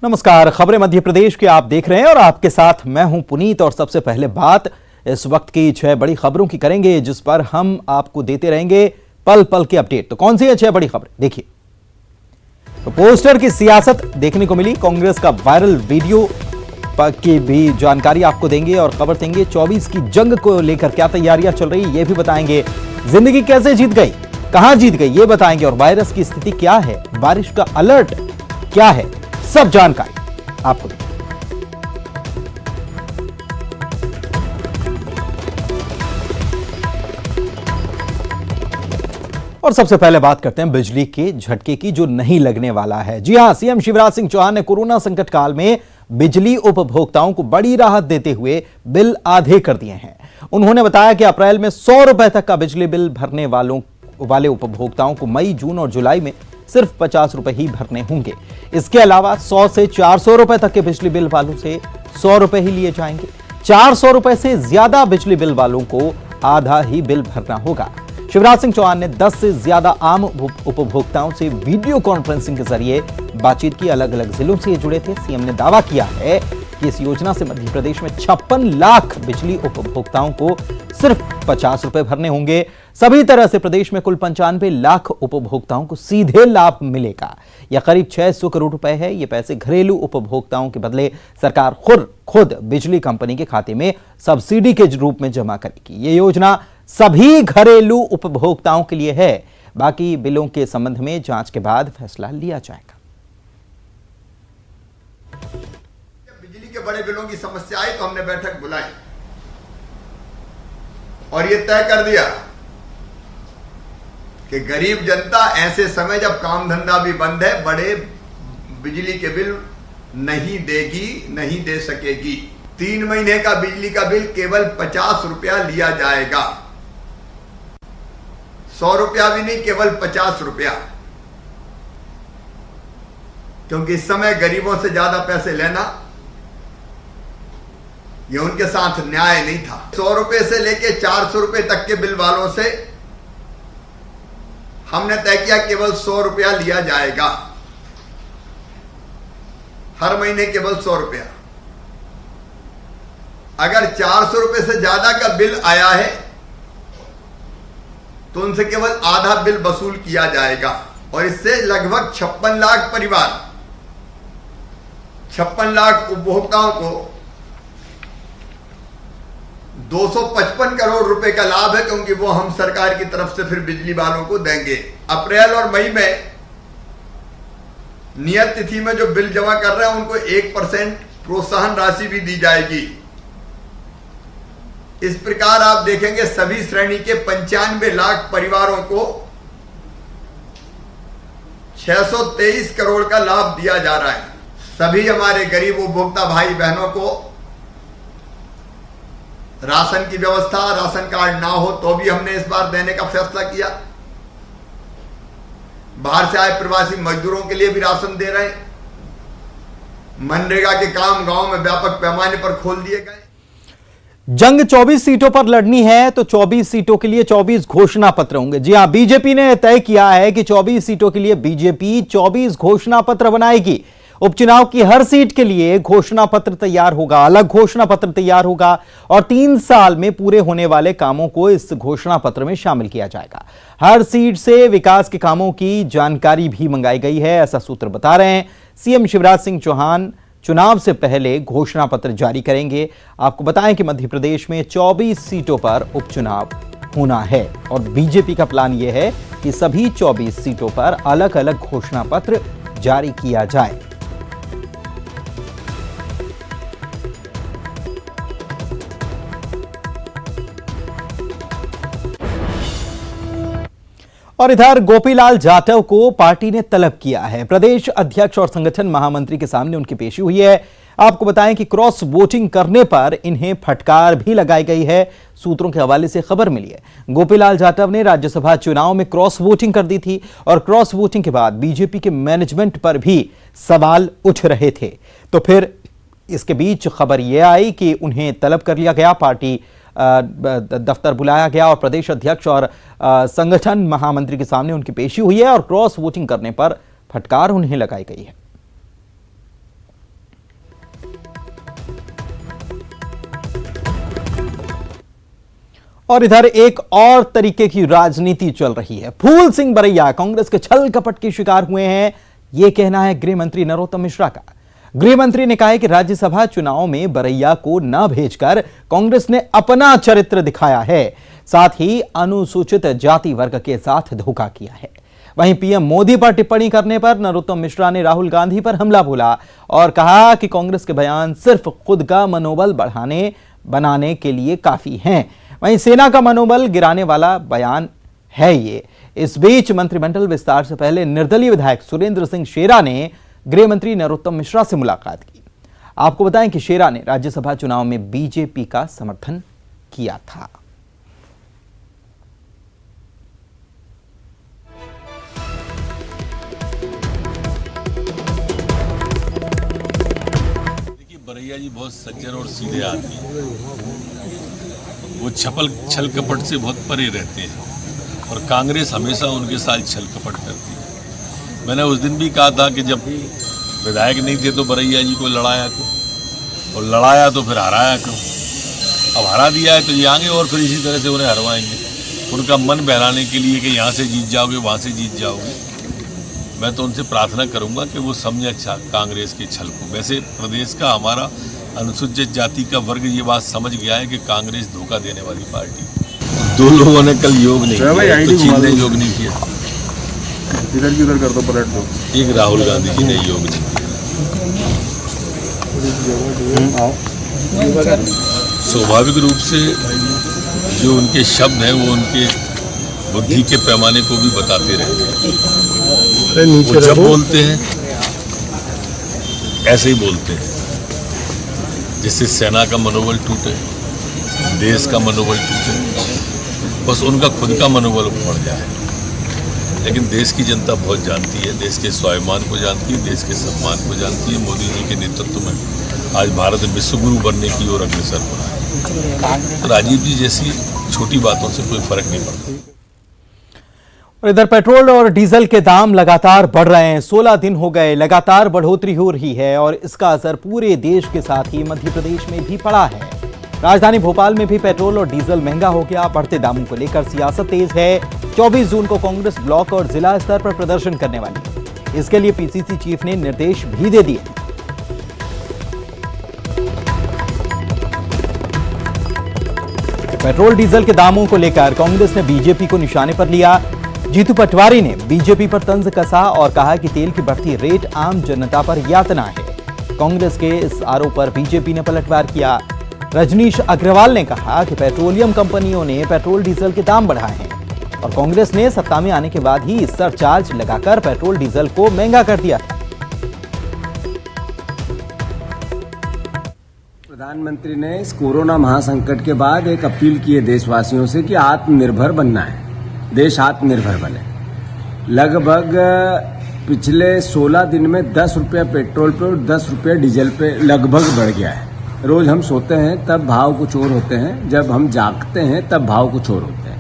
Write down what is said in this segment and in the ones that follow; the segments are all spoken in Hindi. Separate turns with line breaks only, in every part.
नमस्कार, खबरें मध्य प्रदेश की आप देख रहे हैं और आपके साथ मैं हूं पुनीत। और सबसे पहले बात इस वक्त की 6 बड़ी खबरों की करेंगे, जिस पर हम आपको देते रहेंगे पल पल के अपडेट। तो कौन सी है 6 बड़ी खबरें, देखिए। तो पोस्टर की सियासत देखने को मिली, कांग्रेस का वायरल वीडियो की भी जानकारी आपको देंगे और खबर देंगे। 24 की जंग को लेकर क्या तैयारियां चल रही, ये भी बताएंगे। जिंदगी कैसे जीत गई, कहां जीत गई, ये बताएंगे। और वायरस की स्थिति क्या है, बारिश का अलर्ट क्या है, सब जानकारी आपको देंगे। और सबसे पहले बात करते हैं बिजली के झटके की, जो नहीं लगने वाला है। जी हां, सीएम शिवराज सिंह चौहान ने कोरोना संकट काल में बिजली उपभोक्ताओं को बड़ी राहत देते हुए बिल आधे कर दिए हैं। उन्होंने बताया कि अप्रैल में 100 रुपए तक का बिजली बिल भरने वाले उपभोक्ताओं को मई, जून और जुलाई में सिर्फ 50 रुपए ही भरने होंगे। इसके अलावा 100 से 400 रुपए तक के बिजली बिल वालों से 100 रुपए ही लिए जाएंगे। 400 रुपए से ज्यादा बिजली बिल वालों को आधा ही बिल भरना होगा। शिवराज सिंह चौहान ने 10 से ज्यादा आम उपभोक्ताओं से वीडियो कॉन्फ्रेंसिंग के जरिए बातचीत की। अलग अलग जिलों से ये जुड़े थे। सीएम ने दावा किया है कि इस योजना से मध्य प्रदेश में 56 लाख बिजली उपभोक्ताओं को सिर्फ 50 रुपए भरने होंगे। सभी तरह से प्रदेश में कुल 95 लाख उपभोक्ताओं को सीधे लाभ मिलेगा। यह करीब 600 करोड़ रुपए है। ये पैसे घरेलू उपभोक्ताओं के बदले सरकार खुद बिजली कंपनी के खाते में सब्सिडी के रूप में जमा करेगी। ये योजना सभी घरेलू उपभोक्ताओं के लिए है। बाकी बिलों के संबंध में जांच के बाद फैसला लिया जाएगा।
बिजली के बड़े बिलों की समस्या आई तो हमने बैठक बुलाई और यह तय कर दिया कि गरीब जनता ऐसे समय जब काम धंधा भी बंद है, बड़े बिजली के बिल नहीं देगी, नहीं दे सकेगी। 3 महीने का बिजली का बिल केवल 50 रुपया लिया जाएगा। 100 रुपया भी नहीं, केवल 50 रुपया। क्योंकि इस समय गरीबों से ज्यादा पैसे लेना यह उनके साथ न्याय नहीं था। 100 रुपए से लेके 400 रुपए तक के बिल वालों से हमने तय किया केवल 100 रुपया लिया जाएगा। हर महीने केवल 100 रुपया। अगर 400 रुपए से ज्यादा का बिल आया है तो उनसे केवल आधा बिल वसूल किया जाएगा। और इससे लगभग 56 लाख परिवार, 56 लाख उपभोक्ताओं को 255 करोड़ रुपए का लाभ है, क्योंकि वो हम सरकार की तरफ से फिर बिजली वालों को देंगे। अप्रैल और मई में नियत तिथि में जो बिल जमा कर रहे हैं उनको 1% प्रोत्साहन राशि भी दी जाएगी। इस प्रकार आप देखेंगे सभी श्रेणी के 95 लाख परिवारों को 623 करोड़ का लाभ दिया जा रहा है। सभी हमारे गरीब उपभोक्ता भाई बहनों को राशन की व्यवस्था, राशन कार्ड ना हो तो भी हमने इस बार देने का फैसला किया। बाहर से आए प्रवासी मजदूरों के लिए भी राशन दे रहे हैं। मनरेगा के काम गांव में व्यापक पैमाने पर खोल दिए गए।
जंग 24 सीटों पर लड़नी है तो 24 सीटों के लिए 24 घोषणा पत्र होंगे। जी हां, बीजेपी ने तय किया है कि 24 सीटों के लिए बीजेपी 24 घोषणा पत्र बनाएगी। उपचुनाव की हर सीट के लिए घोषणा पत्र तैयार होगा, अलग घोषणा पत्र तैयार होगा और 3 साल में पूरे होने वाले कामों को इस घोषणा पत्र में शामिल किया जाएगा। हर सीट से विकास के कामों की जानकारी भी मंगाई गई है, ऐसा सूत्र बता रहे हैं। सीएम शिवराज सिंह चौहान चुनाव से पहले घोषणा पत्र जारी करेंगे। आपको बताएं कि मध्य प्रदेश में 24 सीटों पर उपचुनाव होना है और बीजेपी का प्लान यह है कि सभी 24 सीटों पर अलग अलग घोषणा पत्र जारी किया जाए। और इधर गोपीलाल जाटव को पार्टी ने तलब किया है। प्रदेश अध्यक्ष और संगठन महामंत्री के सामने उनकी पेशी हुई है। आपको बताएं कि क्रॉस वोटिंग करने पर इन्हें फटकार भी लगाई गई है। सूत्रों के हवाले से खबर मिली है, गोपीलाल जाटव ने राज्यसभा चुनाव में क्रॉस वोटिंग कर दी थी और क्रॉस वोटिंग के बाद बीजेपी के मैनेजमेंट पर भी सवाल उठ रहे थे। तो फिर इसके बीच खबर यह आई कि उन्हें तलब कर लिया गया, पार्टी दफ्तर बुलाया गया और प्रदेश अध्यक्ष और संगठन महामंत्री के सामने उनकी पेशी हुई है और क्रॉस वोटिंग करने पर फटकार उन्हें लगाई गई है। और इधर एक और तरीके की राजनीति चल रही है। फूल सिंह बरैया कांग्रेस के छल कपट के शिकार हुए हैं, यह कहना है गृह मंत्री नरोत्तम मिश्रा का। गृह मंत्री ने कहा है कि राज्यसभा चुनाव में बरैया को न भेजकर कांग्रेस ने अपना चरित्र दिखाया है, साथ ही अनुसूचित जाति वर्ग के साथ धोखा किया है। वहीं पीएम मोदी पर टिप्पणी करने पर नरोत्तम मिश्रा ने राहुल गांधी पर हमला बोला और कहा कि कांग्रेस के बयान सिर्फ खुद का मनोबल बनाने के लिए काफी हैं। वहीं सेना का मनोबल गिराने वाला बयान है ये। इस बीच मंत्रिमंडल विस्तार से पहले निर्दलीय विधायक सुरेंद्र सिंह शेरा ने गृह मंत्री नरोत्तम मिश्रा से मुलाकात की। आपको बताएं कि शेरा ने राज्यसभा चुनाव में बीजेपी का समर्थन किया था।
बरैया जी बहुत सज्जन और सीधे आदमी हैं। वो छल कपट से बहुत परे रहते हैं और कांग्रेस हमेशा उनके साथ छल कपट करती है। मैंने उस दिन भी कहा था कि जब विधायक नहीं थे तो बरैया जी को लड़ाया क्यों, और लड़ाया तो फिर हराया क्यों। अब हरा दिया है तो ये आएंगे और फिर इसी तरह से उन्हें हरवाएंगे, उनका मन बहलाने के लिए कि यहाँ से जीत जाओगे वहाँ से जीत जाओगे। मैं तो उनसे प्रार्थना करूंगा कि वो समझे अच्छा कांग्रेस के छल को। वैसे प्रदेश का हमारा अनुसूचित जाति का वर्ग ये बात समझ गया है कि कांग्रेस धोखा देने वाली पार्टी। दो लोगों ने कल योग नहीं किया, तो चीन ने योग नहीं किया,
इधर की उधर कर दो, पलट दो।
एक राहुल गांधी जी ने योग नहीं किया। स्वाभाविक रूप से जो उनके शब्द हैं वो उनके बुद्धि के पैमाने को भी बताते रहते हैं। वो जब बोलते हैं ऐसे ही बोलते हैं जिससे सेना का मनोबल टूटे, देश का मनोबल टूटे, बस उनका खुद का मनोबल बढ़ जाए। लेकिन देश की जनता बहुत जानती है, देश के स्वाभिमान को जानती है, देश के सम्मान को जानती है। मोदी जी के नेतृत्व में आज भारत विश्वगुरु बनने की ओर अग्रसर हो रहा है। राजीव जी जैसी छोटी बातों से कोई फर्क नहीं पड़ता।
और इधर पेट्रोल और डीजल के दाम लगातार बढ़ रहे हैं। 16 दिन हो गए लगातार बढ़ोतरी हो रही है और इसका असर पूरे देश के साथ ही मध्य प्रदेश में भी पड़ा है। राजधानी भोपाल में भी पेट्रोल और डीजल महंगा हो गया। बढ़ते दामों को लेकर सियासत तेज है। 24 जून को कांग्रेस ब्लॉक और जिला स्तर पर प्रदर्शन करने वाली है। इसके लिए पीसीसी चीफ ने निर्देश भी दे दिए। पेट्रोल डीजल के दामों को लेकर कांग्रेस ने बीजेपी को निशाने पर लिया। जीतू पटवारी ने बीजेपी पर तंज कसा और कहा कि तेल की बढ़ती रेट आम जनता पर यातना है। कांग्रेस के इस आरोप पर बीजेपी ने पलटवार किया। रजनीश अग्रवाल ने कहा कि पेट्रोलियम कंपनियों ने पेट्रोल डीजल के दाम बढ़ाए हैं और कांग्रेस ने सत्ता में आने के बाद ही सरचार्ज लगाकर पेट्रोल डीजल को महंगा कर दिया।
प्रधानमंत्री ने इस कोरोना महासंकट के बाद एक अपील की है देशवासियों से कि आत्मनिर्भर बनना है, देश आत्मनिर्भर बने। लगभग पिछले 16 दिन में 10 रुपये पेट्रोल पे और 10 रुपये डीजल पे लगभग बढ़ गया है। रोज हम सोते हैं तब भाव कुछ और होते हैं, जब हम जागते हैं तब भाव कुछ और होते हैं।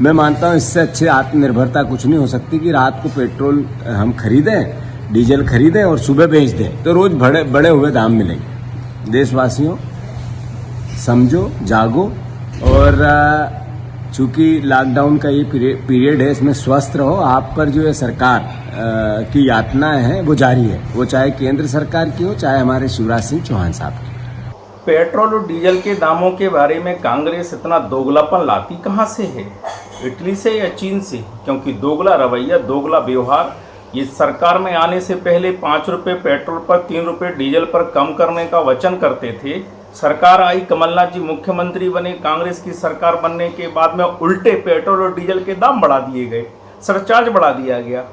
मैं मानता हूँ इससे अच्छी आत्मनिर्भरता कुछ नहीं हो सकती कि रात को पेट्रोल हम खरीदें, डीजल खरीदें और सुबह बेच दें तो रोज बड़े हुए दाम मिलेंगे। देशवासियों समझो, जागो और चूंकि लॉकडाउन का ये पीरियड है, इसमें स्वस्थ रहो। आप पर जो ये सरकार की यातनाएं हैं वो जारी है, वो चाहे केंद्र सरकार की हो चाहे हमारे शिवराज सिंह चौहान साहब की।
पेट्रोल और डीजल के दामों के बारे में कांग्रेस इतना दोगलापन लाती कहां से है? इटली से या चीन से? क्योंकि दोगला रवैया, दोगला व्यवहार ये सरकार में आने से पहले 5 रुपये पेट्रोल पर 3 रुपये डीजल पर कम करने का वचन करते थे। सरकार आई, कमलनाथ जी मुख्यमंत्री बने, कांग्रेस की सरकार बनने के बाद में उल्टे पेट्रोल और डीजल के दाम बढ़ा दिए गए, सरचार्ज बढ़ा दिया गया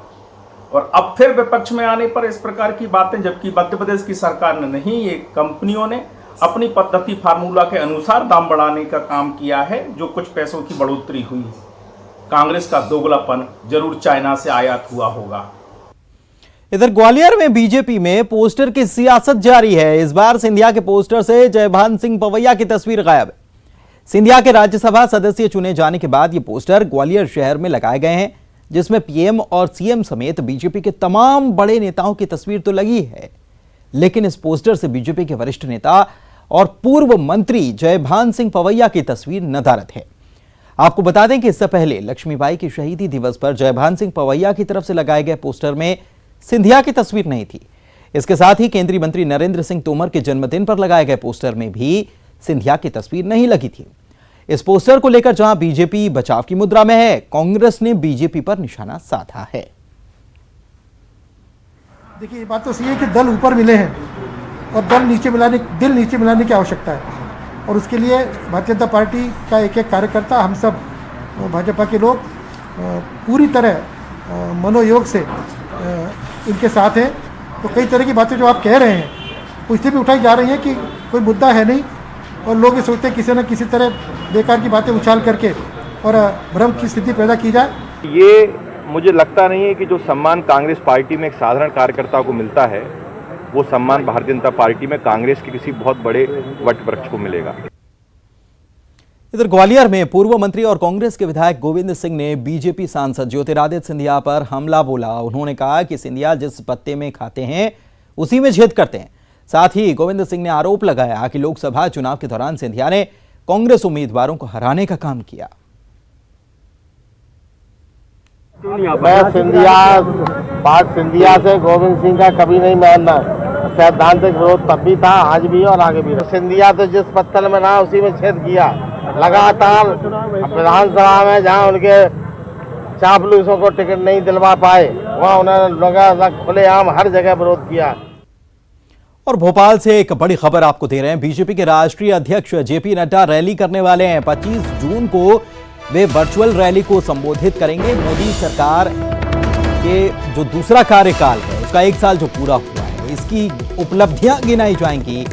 और अब फिर विपक्ष में आने पर इस प्रकार की बातें, जबकि मध्य प्रदेश की सरकार ने नहीं, ये कंपनियों ने अपनी पद्धति फार्मूला के अनुसार दाम बढ़ाने का काम किया है, जो कुछ पैसों की बढ़ोतरी हुई। कांग्रेस का दोगलापन जरूर चाइना से आयात हुआ होगा।
इधर ग्वालियर में बीजेपी में पोस्टर की सियासत जारी है। इस बार सिंधिया के पोस्टर से जयभान सिंह पवैया की तस्वीर गायब है। सिंधिया के राज्यसभा सदस्य चुने जाने के बाद ये पोस्टर ग्वालियर शहर में लगाए गए हैं, जिसमें पीएम और सीएम समेत बीजेपी के तमाम बड़े नेताओं की तस्वीर तो लगी है, लेकिन इस पोस्टर से बीजेपी के वरिष्ठ नेता और पूर्व मंत्री जयभान सिंह पवैया की तस्वीर नदारद है। आपको बता दें कि इससे पहले लक्ष्मीबाई की शहीदी दिवस पर जयभान सिंह पवैया की तरफ से लगाए गए पोस्टर में सिंधिया की तस्वीर नहीं थी। इसके साथ ही केंद्रीय मंत्री नरेंद्र सिंह तोमर के जन्मदिन पर लगाए गए पोस्टर में भी सिंधिया की तस्वीर नहीं लगी थी। इस पोस्टर को लेकर जहां बीजेपी बचाव की मुद्रा में है, कांग्रेस ने बीजेपी पर निशाना साधा है।
देखिए, ये बात तो सही है कि दल ऊपर मिले हैं और दिल नीचे मिलाने की आवश्यकता है, और उसके लिए भारतीय जनता पार्टी का एक एक कार्यकर्ता, हम सब भाजपा के लोग पूरी तरह मनोयोग से इनके साथ हैं। तो कई तरह की बातें जो आप कह रहे हैं वो इसलिए भी उठाई जा रही हैं कि कोई मुद्दा है नहीं, और लोग ये सोचते हैं किसी न किसी तरह बेकार की बातें उछाल करके और भ्रम की स्थिति पैदा की जाए।
ये मुझे लगता नहीं है कि जो सम्मान कांग्रेस पार्टी में एक साधारण कार्यकर्ता को मिलता है, वो सम्मान भारतीय जनता पार्टी में कांग्रेस के किसी बहुत बड़े वट वृक्ष को मिलेगा।
इधर ग्वालियर में पूर्व मंत्री और कांग्रेस के विधायक गोविंद सिंह ने बीजेपी सांसद ज्योतिरादित्य सिंधिया पर हमला बोला। उन्होंने कहा कि सिंधिया जिस पत्ते में खाते हैं उसी में छेद करते हैं। साथ ही गोविंद सिंह ने आरोप लगाया कि लोकसभा चुनाव के दौरान सिंधिया ने कांग्रेस उम्मीदवारों को हराने का काम किया।
मैं सिंधिया से गोविंद सिंह का कभी नहीं मानना। सैद्धांतिक विरोध तब भी था, आज भी और आगे भी। सिंधिया तो जिस पत्तल में रहा उसी में छेद किया लगातार। विधानसभा में जहां उनके चापलूसों को टिकट नहीं दिलवा पाए, वहां उन्होंने खुलेआम हर जगह विरोध किया।
और भोपाल से एक बड़ी खबर आपको दे रहे हैं। बीजेपी के राष्ट्रीय अध्यक्ष जेपी नड्डा रैली करने वाले हैं। 25 जून को वे वर्चुअल रैली को संबोधित करेंगे। मोदी सरकार के जो दूसरा कार्यकाल है उसका 1 साल जो पूरा हुआ है, इसकी उपलब्धियां गिनाई जाएंगी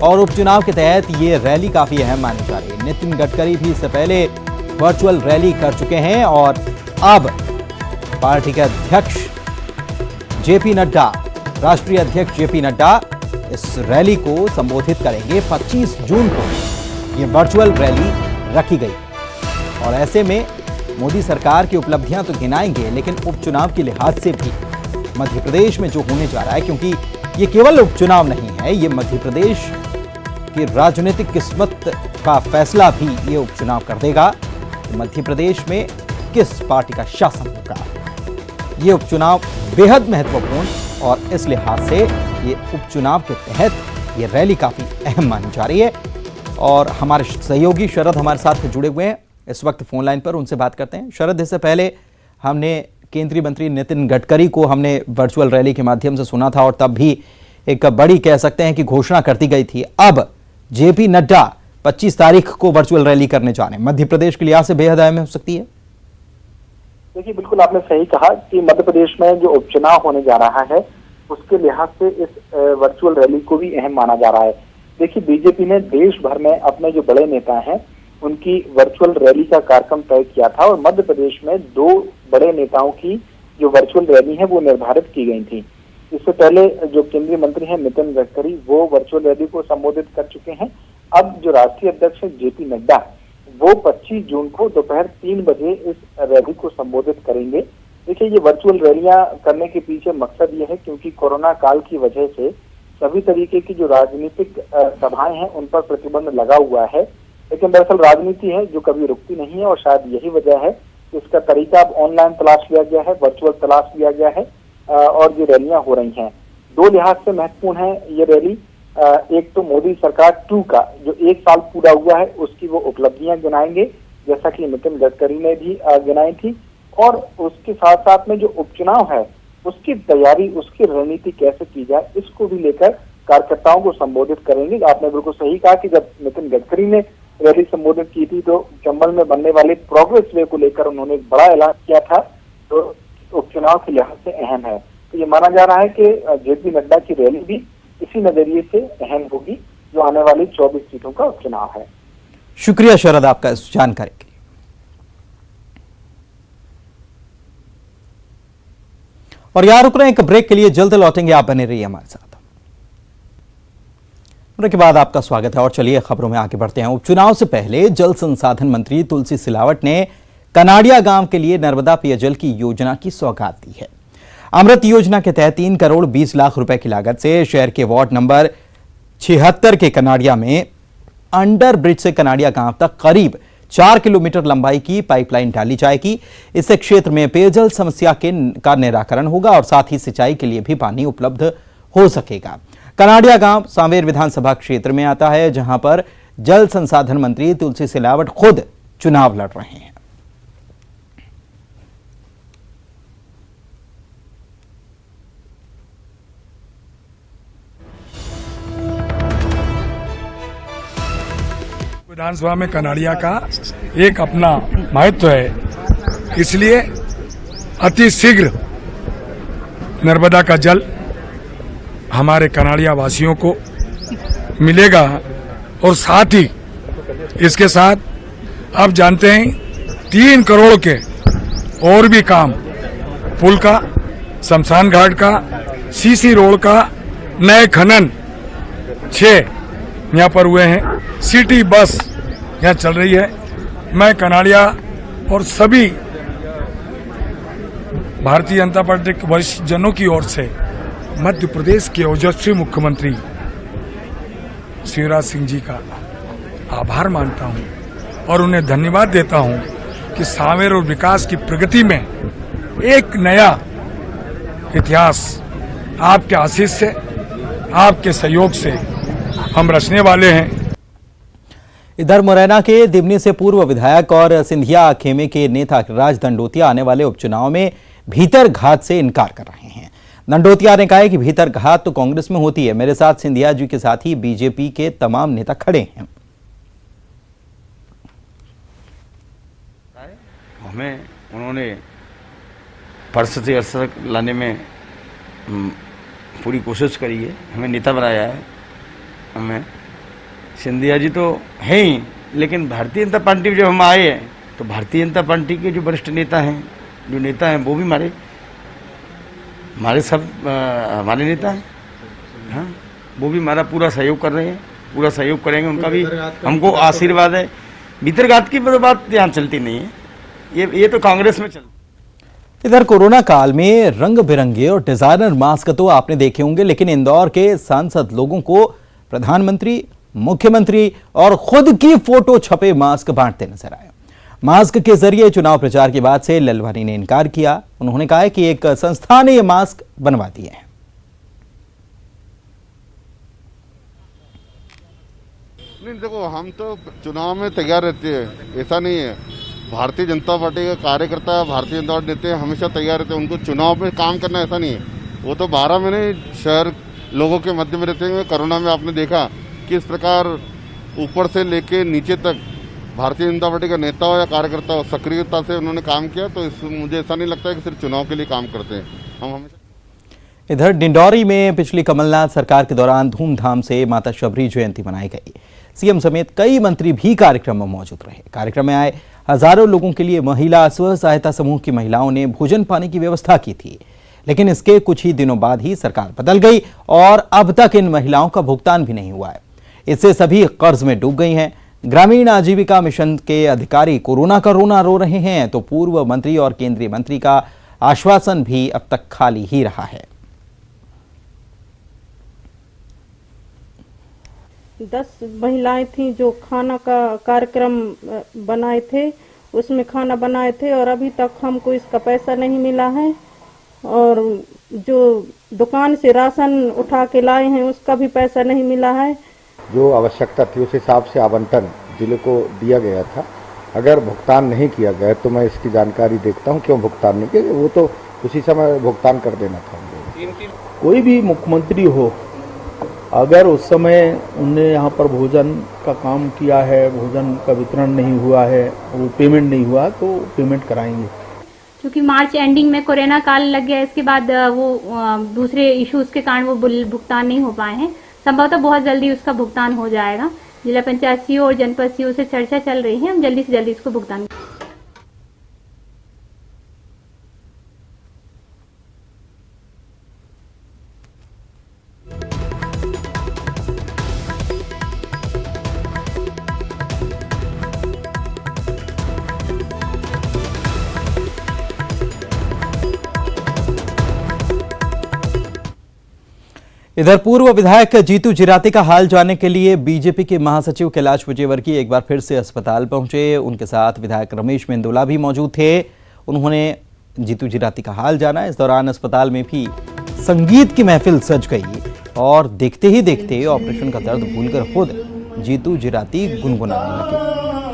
और उपचुनाव के तहत ये रैली काफी अहम मानी जा रही है। नितिन गडकरी भी इससे पहले वर्चुअल रैली कर चुके हैं और अब पार्टी के अध्यक्ष जेपी नड्डा, राष्ट्रीय अध्यक्ष जेपी नड्डा इस रैली को संबोधित करेंगे। 25 जून को ये वर्चुअल रैली रखी गई और ऐसे में मोदी सरकार की उपलब्धियां तो गिनाएंगे, लेकिन उपचुनाव के लिहाज से भी मध्य प्रदेश में जो होने जा रहा है, क्योंकि ये केवल उपचुनाव नहीं है, ये मध्य प्रदेश की राजनीतिक किस्मत का फैसला भी ये उपचुनाव कर देगा। तो मध्य प्रदेश में किस पार्टी का शासन होगा, ये उपचुनाव बेहद महत्वपूर्ण और इस लिहाज से ये उपचुनाव के तहत ये रैली काफी अहम मानी जा रही है। और हमारे सहयोगी शरद हमारे साथ जुड़े हुए हैं इस वक्त फोन लाइन पर, उनसे बात करते हैं। शरद, इससे पहले हमने केंद्रीय मंत्री नितिन गडकरी को हमने वर्चुअल रैली के माध्यम से सुना था और तब भी एक बड़ी कह सकते हैं कि घोषणा कर दी गई थी। अब जेपी नड्डा 25 तारीख को वर्चुअल रैली करने जा रहे हैं, मध्य प्रदेश के लिहाज से बेहद अहम हो सकती है।
देखिए, बिल्कुल आपने सही कहा कि मध्य प्रदेश में जो उपचुनाव होने जा रहा है उसके लिहाज से इस वर्चुअल रैली को भी अहम माना जा रहा है। देखिए, बीजेपी ने देश भर में अपने जो बड़े नेता हैं उनकी वर्चुअल रैली का कार्यक्रम तय किया था और मध्य प्रदेश में 2 बड़े नेताओं की जो वर्चुअल रैली है वो निर्धारित की गई थी। इससे पहले जो केंद्रीय मंत्री हैं नितिन गडकरी, वो वर्चुअल रैली को संबोधित कर चुके हैं। अब जो राष्ट्रीय अध्यक्ष है जेपी नड्डा, वो 25 जून को दोपहर 3 बजे इस रैली को संबोधित करेंगे। देखिए, ये वर्चुअल रैलियां करने के पीछे मकसद ये है क्योंकि कोरोना काल की वजह से सभी तरीके की जो राजनीतिक सभाएं हैं उन पर प्रतिबंध लगा हुआ है, लेकिन दरअसल राजनीति है जो कभी रुकती नहीं है और शायद यही वजह है कि इसका तरीका अब ऑनलाइन तलाश लिया गया है, वर्चुअल तलाश लिया गया है और ये रैलियां हो रही हैं। 2 लिहाज से महत्वपूर्ण है ये रैली। एक तो मोदी सरकार 2 का जो 1 साल पूरा हुआ है उसकी वो उपलब्धियां गिनाएंगे, जैसा कि नितिन गडकरी ने भी गिनाई थी, और उसके साथ साथ में जो उपचुनाव है उसकी तैयारी, उसकी रणनीति कैसे की जाए, इसको भी लेकर कार्यकर्ताओं को संबोधित करेंगे। आपने बिल्कुल सही कहा कि जब नितिन गडकरी ने रैली संबोधित की थी तो चंबल में बनने वाले प्रोग्रेस वे को लेकर उन्होंने एक बड़ा ऐलान किया था, तो उपचुनाव के लिहाज से अहम है। तो ये माना जा रहा है कि जेपी नड्डा की रैली भी इसी नजरिए से अहम होगी जो आने वाली 24 सीटों का उपचुनाव है।
शुक्रिया शरद आपका इस जानकारी के लिए। और यहां रुक रहे हैं एक ब्रेक के लिए, जल्द लौटेंगे, आप बने रहिए हमारे साथ। ब्रेक के बाद आपका स्वागत है और चलिए खबरों में आगे बढ़ते हैं। उपचुनाव से पहले जल संसाधन मंत्री तुलसी सिलावट ने कनाडिया गांव के लिए नर्मदा पेयजल की योजना की सौगात दी है। अमृत योजना के तहत 3 करोड़ 20 लाख रुपए की लागत से शहर के वार्ड नंबर 76 के कनाडिया में अंडर ब्रिज से कनाडिया गांव तक करीब 4 किलोमीटर लंबाई की पाइपलाइन डाली जाएगी। इससे क्षेत्र में पेयजल समस्या का निराकरण होगा और साथ ही सिंचाई के लिए भी पानी उपलब्ध हो सकेगा। कनाडिया गांव सांवेर विधानसभा क्षेत्र में आता है, जहां पर जल संसाधन मंत्री तुलसी सिलावट खुद चुनाव लड़ रहे हैं।
विधानसभा में कनाडिया का एक अपना महत्व है, इसलिए अति शीघ्र नर्मदा का जल हमारे कनाडिया वासियों को मिलेगा। और साथ ही इसके साथ आप जानते हैं 3 करोड़ के और भी काम, पुल का, शमशान घाट का, सीसी रोड का नए खनन 6 यहाँ पर हुए हैं। सिटी बस यहाँ चल रही है। मैं कनाडिया और सभी भारतीय जनता पार्टी के वरिष्ठ जनों की ओर से मध्य प्रदेश के ओजस्वी मुख्यमंत्री शिवराज सिंह जी का आभार मानता हूँ और उन्हें धन्यवाद देता हूँ कि सांवेर और विकास की प्रगति में एक नया इतिहास आपके आशीष से, आपके सहयोग से हम रचने वाले हैं।
इधर मुरैना के दिमनी से पूर्व विधायक और सिंधिया खेमे के नेता राज दंडोतिया आने वाले उपचुनाव में भीतर घात से इनकार कर रहे हैं। दंडोतिया ने कहा है कि भीतर घात तो कांग्रेस में होती है, मेरे साथ सिंधिया जी के साथ ही बीजेपी के तमाम नेता खड़े हैं।
हमें उन्होंने परिषद से अर्षद लाने में पूरी कोशिश करी है, हमें नेता बनाया है। हमें सिंधिया जी तो है ही, लेकिन भारतीय जनता पार्टी जब हम आए हैं तो भारतीय जनता पार्टी के जो वरिष्ठ नेता हैं, जो नेता हैं, वो भी हमारे सब हमारे नेता हैं। हाँ, वो भी हमारा पूरा सहयोग कर रहे हैं, पूरा सहयोग करेंगे। उनका भी हमको आशीर्वाद है। भीतरघात की बात यहाँ चलती नहीं है, ये तो कांग्रेस में चलती।
इधर कोरोना काल में रंग बिरंगे और डिजाइनर मास्क तो आपने देखे होंगे, लेकिन इंदौर के सांसद लोगों को प्रधानमंत्री, मुख्यमंत्री और खुद की फोटो छपे मास्क बांटते नजर आए। मास्क के जरिए चुनाव प्रचार के बाद से ललवानी ने इनकार किया। उन्होंने कहा है कि एक संस्था ने ये मास्क बनवा दिए हैं।
नहीं, देखो, हम तो चुनाव में तैयार रहते हैं, ऐसा नहीं है। भारतीय जनता पार्टी का कार्यकर्ता, भारतीय जनता पार्टी नेता हमेशा तैयार रहते हैं। उनको चुनाव में काम करना ऐसा नहीं है। वो तो 12 महीने शहर लोगों के मध्य में रहते हैं। कोरोना में आपने देखा किस प्रकार ऊपर से लेके नीचे तक भारतीय जनता पार्टी का नेता हो या कार्यकर्ता हो, सक्रियता से उन्होंने काम किया। तो मुझे ऐसा नहीं लगता है कि सिर्फ चुनाव के लिए काम करते हैं। हम हमेशा।
इधर डिंडौरी में पिछली कमलनाथ सरकार के दौरान धूमधाम से माता शबरी जयंती मनाई गई। सीएम समेत कई मंत्री भी कार्यक्रम में मौजूद रहे। कार्यक्रम में आए हजारों लोगों के लिए महिला स्व सहायता समूह की महिलाओं ने भोजन पानी की व्यवस्था की थी, लेकिन इसके कुछ ही दिनों बाद ही सरकार बदल गई और अब तक इन महिलाओं का भुगतान भी नहीं हुआ है। इससे सभी कर्ज में डूब गई हैं। ग्रामीण आजीविका मिशन के अधिकारी कोरोना का रोना रो रहे हैं, तो पूर्व मंत्री और केंद्रीय मंत्री का आश्वासन भी अब तक खाली ही रहा है।
10 महिलाएं थीं जो खाना का कार्यक्रम बनाए थे, उसमें खाना बनाए थे और अभी तक हमको इसका पैसा नहीं मिला है। और जो दुकान से राशन उठा के लाए हैं उसका भी पैसा नहीं मिला है।
जो आवश्यकता थी उस हिसाब से आवंटन जिले को दिया गया था। अगर भुगतान नहीं किया गया तो मैं इसकी जानकारी देखता हूं क्यों भुगतान नहीं किया। वो तो उसी समय भुगतान कर देना था।
कोई भी मुख्यमंत्री हो, अगर उस समय उनने यहाँ पर भोजन का काम किया है, भोजन का वितरण नहीं हुआ है, वो पेमेंट नहीं हुआ तो पेमेंट कराएंगे।
क्योंकि मार्च एंडिंग में कोरोना काल लग गया, इसके बाद वो दूसरे इश्यूज के कारण वो भुगतान नहीं हो पाए हैं। संभवतः बहुत जल्दी उसका भुगतान हो जाएगा। जिला पंचायत सीओ और जनपद सीओ से चर्चा चल रही है, हम जल्दी से जल्दी इसको भुगतान।
इधर पूर्व विधायक जीतू जिराती का हाल जानने के लिए बीजेपी के महासचिव कैलाश विजयवर्गीय एक बार फिर से अस्पताल पहुंचे। उनके साथ विधायक रमेश मेंदोला भी मौजूद थे। उन्होंने जीतू जिराती का हाल जाना। इस दौरान अस्पताल में भी संगीत की महफिल सज गई और देखते ही देखते ऑपरेशन का दर्द भूलकर खुद जीतू जिराती गुनगुनाने लगे।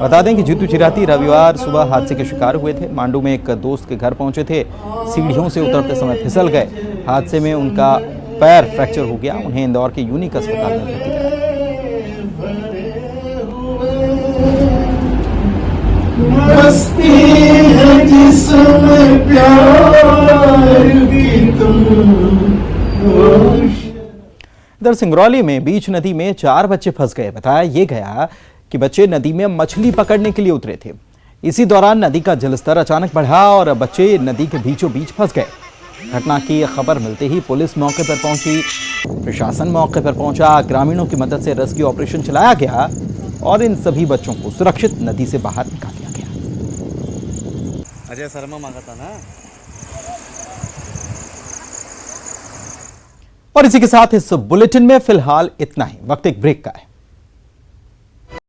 बता दें कि जीतू जिराती रविवार सुबह हादसे के शिकार हुए थे। मांडू में एक दोस्त के घर पहुंचे थे, सीढ़ियों से उतरते समय फिसल गए। हादसे में उनका पैर फ्रैक्चर हो गया। उन्हें इंदौर के यूनिक अस्पताल में भर्ती कराया। इधर सिंगरौली में बीच नदी में 4 बच्चे फंस गए। बताया ये गया कि बच्चे नदी में मछली पकड़ने के लिए उतरे थे। इसी दौरान नदी का जलस्तर अचानक बढ़ा और बच्चे नदी के बीचों बीच फंस गए। घटना की खबर मिलते ही पुलिस मौके पर पहुंची, प्रशासन मौके पर पहुंचा। ग्रामीणों की मदद से रेस्क्यू ऑपरेशन चलाया गया और इन सभी बच्चों को सुरक्षित नदी से बाहर निकाल लिया गया।
अजय शर्मा मांगा था ना।
और इसी के साथ इस बुलेटिन में फिलहाल इतना ही। वक्त एक ब्रेक का है।